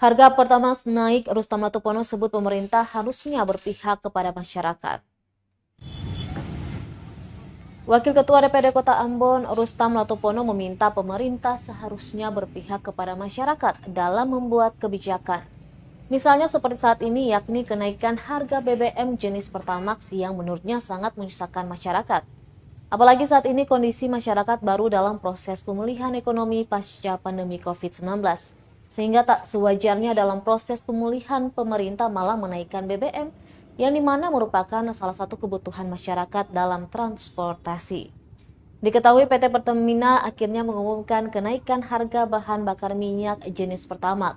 Harga Pertamax naik, Rustam Latopono sebut pemerintah harusnya berpihak kepada masyarakat. Wakil Ketua DPD Kota Ambon, Rustam Latopono meminta pemerintah seharusnya berpihak kepada masyarakat dalam membuat kebijakan. Misalnya seperti saat ini, yakni kenaikan harga BBM jenis Pertamax yang menurutnya sangat menyusahkan masyarakat. Apalagi saat ini kondisi masyarakat baru dalam proses pemulihan ekonomi pasca pandemi COVID-19. Sehingga tak sewajarnya dalam proses pemulihan pemerintah malah menaikkan BBM yang dimana merupakan salah satu kebutuhan masyarakat dalam transportasi. Diketahui PT Pertamina akhirnya mengumumkan kenaikan harga bahan bakar minyak jenis Pertamax.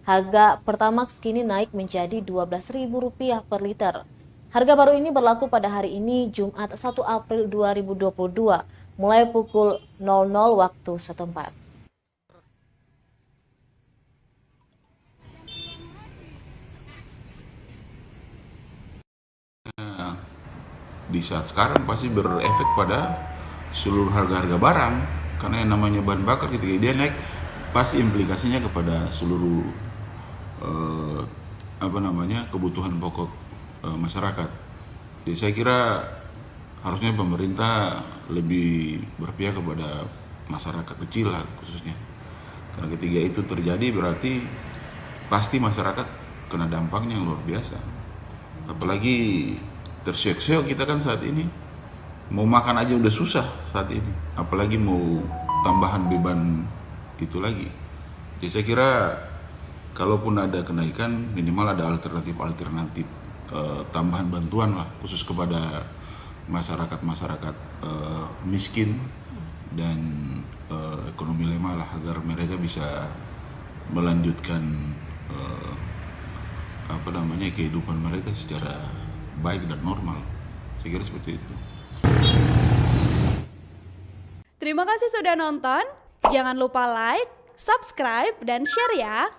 Harga Pertamax kini naik menjadi Rp12.000 per liter. Harga baru ini berlaku pada hari ini Jumat 1 April 2022 mulai pukul 00 waktu setempat. Di saat sekarang pasti berefek pada seluruh harga-harga barang, karena yang namanya bahan bakar ketika dia naik pasti implikasinya kepada seluruh kebutuhan pokok masyarakat. Jadi saya kira harusnya pemerintah lebih berpihak kepada masyarakat kecil lah khususnya, karena ketika itu terjadi berarti pasti masyarakat kena dampaknya yang luar biasa. Apalagi terseok-seok kita kan saat ini, mau makan aja udah susah saat ini, apalagi mau tambahan beban itu lagi. Jadi saya kira kalaupun ada kenaikan, minimal ada alternatif tambahan bantuan lah, khusus kepada masyarakat miskin dan ekonomi lemah lah, agar mereka bisa melanjutkan kehidupan mereka secara baik dan normal. Saya kira seperti itu. Terima kasih sudah nonton. Jangan lupa like, subscribe, dan share ya.